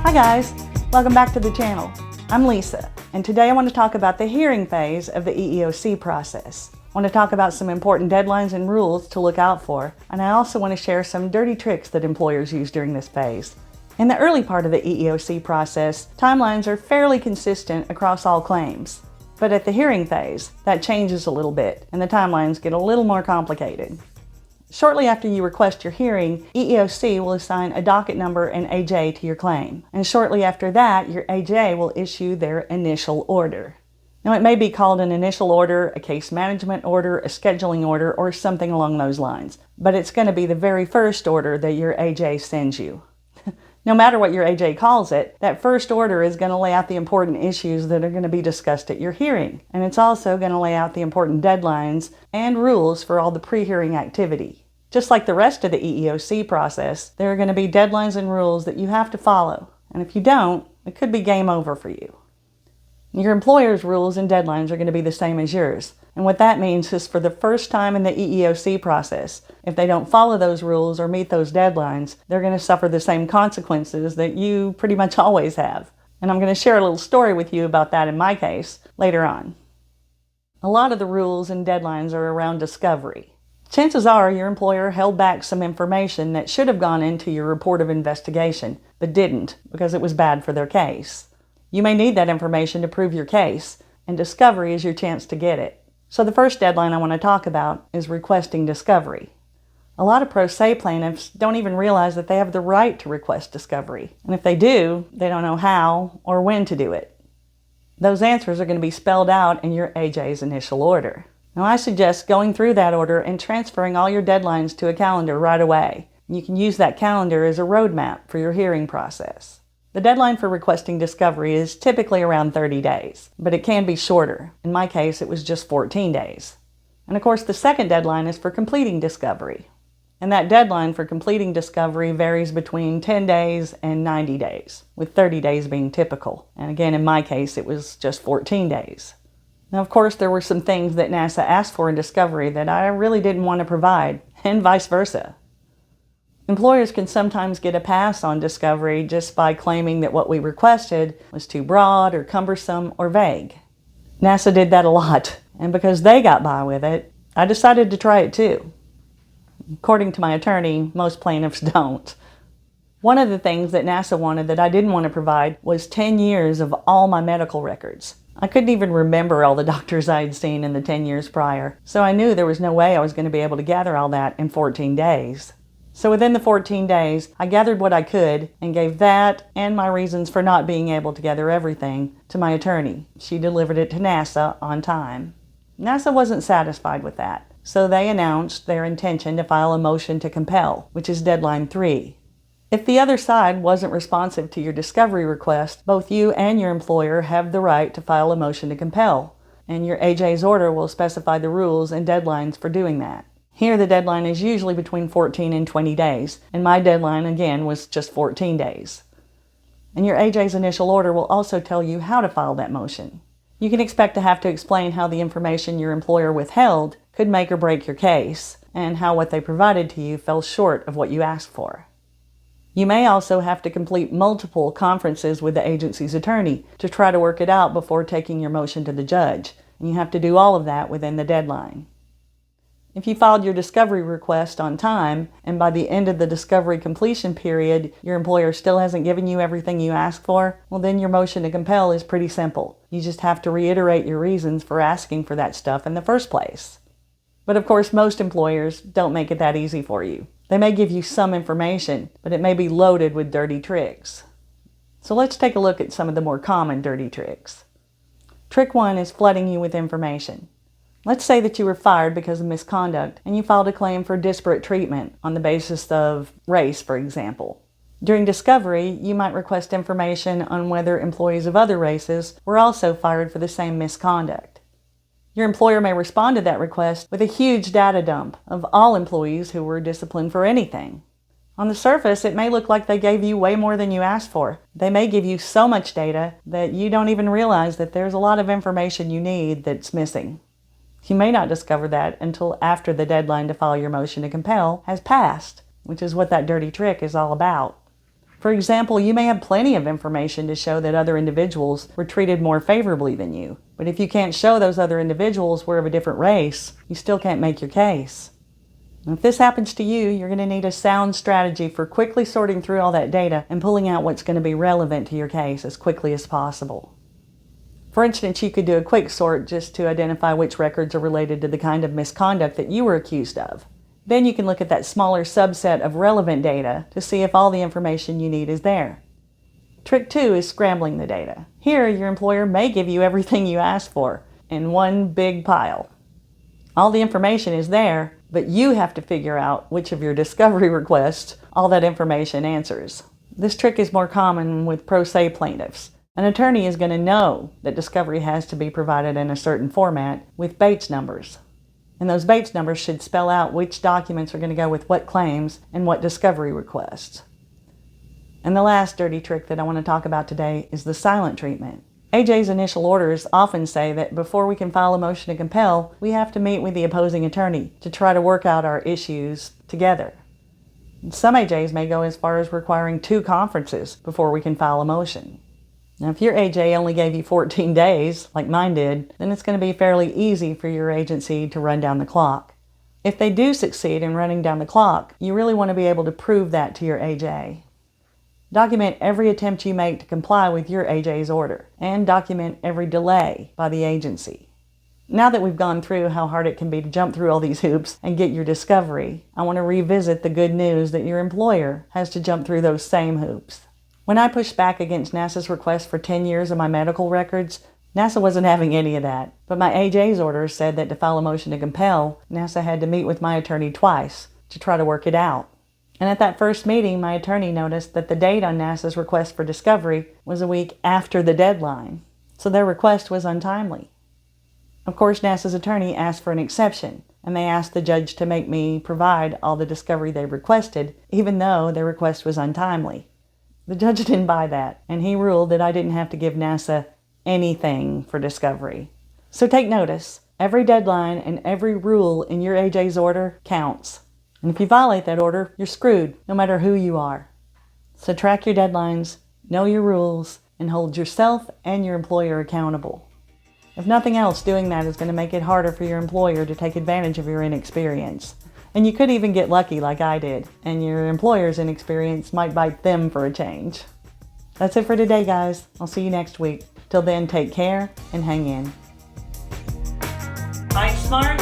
Hi guys, welcome back to the channel. I'm Lisa, and today I want to talk about the hearing phase of the EEOC process. I want to talk about some important deadlines and rules to look out for, and I also want to share some dirty tricks that employers use during this phase. In the early part of the EEOC process, timelines are fairly consistent across all claims. But at the hearing phase, that changes a little bit, and the timelines get a little more complicated. Shortly after you request your hearing, EEOC will assign a docket number and AJ to your claim. And shortly after that, your AJ will issue their initial order. Now, it may be called an initial order, a case management order, a scheduling order, or something along those lines. But it's going to be the very first order that your AJ sends you. No matter what your AJ calls it, that first order is going to lay out the important issues that are going to be discussed at your hearing. And it's also going to lay out the important deadlines and rules for all the pre-hearing activity. Just like the rest of the EEOC process, there are going to be deadlines and rules that you have to follow. And if you don't, it could be game over for you. Your employer's rules and deadlines are going to be the same as yours. And what that means is for the first time in the EEOC process, if they don't follow those rules or meet those deadlines, they're going to suffer the same consequences that you pretty much always have. And I'm going to share a little story with you about that in my case later on. A lot of the rules and deadlines are around discovery. Chances are your employer held back some information that should have gone into your report of investigation, but didn't because it was bad for their case. You may need that information to prove your case, and discovery is your chance to get it. So the first deadline I want to talk about is requesting discovery. A lot of pro se plaintiffs don't even realize that they have the right to request discovery, and if they do, they don't know how or when to do it. Those answers are going to be spelled out in your AJ's initial order. Now, I suggest going through that order and transferring all your deadlines to a calendar right away. You can use that calendar as a roadmap for your hearing process. The deadline for requesting discovery is typically around 30 days, but it can be shorter. In my case, it was just 14 days. And of course, the second deadline is for completing discovery. And that deadline for completing discovery varies between 10 days and 90 days, with 30 days being typical. And again, in my case, it was just 14 days. Now, of course, there were some things that NASA asked for in discovery that I really didn't want to provide, and vice versa. Employers can sometimes get a pass on discovery just by claiming that what we requested was too broad or cumbersome or vague. NASA did that a lot, and because they got by with it, I decided to try it too. According to my attorney, most plaintiffs don't. One of the things that NASA wanted that I didn't want to provide was 10 years of all my medical records. I couldn't even remember all the doctors I had seen in the 10 years prior, so I knew there was no way I was going to be able to gather all that in 14 days. So within the 14 days, I gathered what I could and gave that and my reasons for not being able to gather everything to my attorney. She delivered it to NASA on time. NASA wasn't satisfied with that, so they announced their intention to file a motion to compel, which is deadline 3. If the other side wasn't responsive to your discovery request, both you and your employer have the right to file a motion to compel, and your AJ's order will specify the rules and deadlines for doing that. Here, the deadline is usually between 14 and 20 days, and my deadline, again, was just 14 days. And your AJ's initial order will also tell you how to file that motion. You can expect to have to explain how the information your employer withheld could make or break your case, and how what they provided to you fell short of what you asked for. You may also have to complete multiple conferences with the agency's attorney to try to work it out before taking your motion to the judge, and you have to do all of that within the deadline. If you filed your discovery request on time, and by the end of the discovery completion period, your employer still hasn't given you everything you asked for, well then your motion to compel is pretty simple. You just have to reiterate your reasons for asking for that stuff in the first place. But of course, most employers don't make it that easy for you. They may give you some information, but it may be loaded with dirty tricks. So let's take a look at some of the more common dirty tricks. Trick 1 is flooding you with information. Let's say that you were fired because of misconduct and you filed a claim for disparate treatment on the basis of race, for example. During discovery, you might request information on whether employees of other races were also fired for the same misconduct. Your employer may respond to that request with a huge data dump of all employees who were disciplined for anything. On the surface, it may look like they gave you way more than you asked for. They may give you so much data that you don't even realize that there's a lot of information you need that's missing. You may not discover that until after the deadline to file your motion to compel has passed, which is what that dirty trick is all about. For example, you may have plenty of information to show that other individuals were treated more favorably than you. But if you can't show those other individuals were of a different race, you still can't make your case. And if this happens to you, you're going to need a sound strategy for quickly sorting through all that data and pulling out what's going to be relevant to your case as quickly as possible. For instance, you could do a quick sort just to identify which records are related to the kind of misconduct that you were accused of. Then you can look at that smaller subset of relevant data to see if all the information you need is there. Trick 2 is scrambling the data. Here, your employer may give you everything you asked for in one big pile. All the information is there, but you have to figure out which of your discovery requests all that information answers. This trick is more common with pro se plaintiffs. An attorney is going to know that discovery has to be provided in a certain format with Bates numbers. And those Bates numbers should spell out which documents are going to go with what claims and what discovery requests. And the last dirty trick that I want to talk about today is the silent treatment. AJ's initial orders often say that before we can file a motion to compel, we have to meet with the opposing attorney to try to work out our issues together. And some AJs may go as far as requiring 2 conferences before we can file a motion. Now, if your AJ only gave you 14 days, like mine did, then it's going to be fairly easy for your agency to run down the clock. If they do succeed in running down the clock, you really want to be able to prove that to your AJ. Document every attempt you make to comply with your AJ's order, and document every delay by the agency. Now that we've gone through how hard it can be to jump through all these hoops and get your discovery, I want to revisit the good news that your employer has to jump through those same hoops. When I pushed back against NASA's request for 10 years of my medical records, NASA wasn't having any of that. But my AJ's orders said that to file a motion to compel, NASA had to meet with my attorney twice to try to work it out. And at that first meeting, my attorney noticed that the date on NASA's request for discovery was a week after the deadline, so their request was untimely. Of course, NASA's attorney asked for an exception, and they asked the judge to make me provide all the discovery they requested, even though their request was untimely. The judge didn't buy that, and he ruled that I didn't have to give NASA anything for discovery. So take notice, every deadline and every rule in your AJ's order counts. And if you violate that order, you're screwed, no matter who you are. So track your deadlines, know your rules, and hold yourself and your employer accountable. If nothing else, doing that is going to make it harder for your employer to take advantage of your inexperience. And you could even get lucky like I did, and your employer's inexperience might bite them for a change. That's it for today, guys. I'll see you next week. Till then, take care and hang in. Fight smart,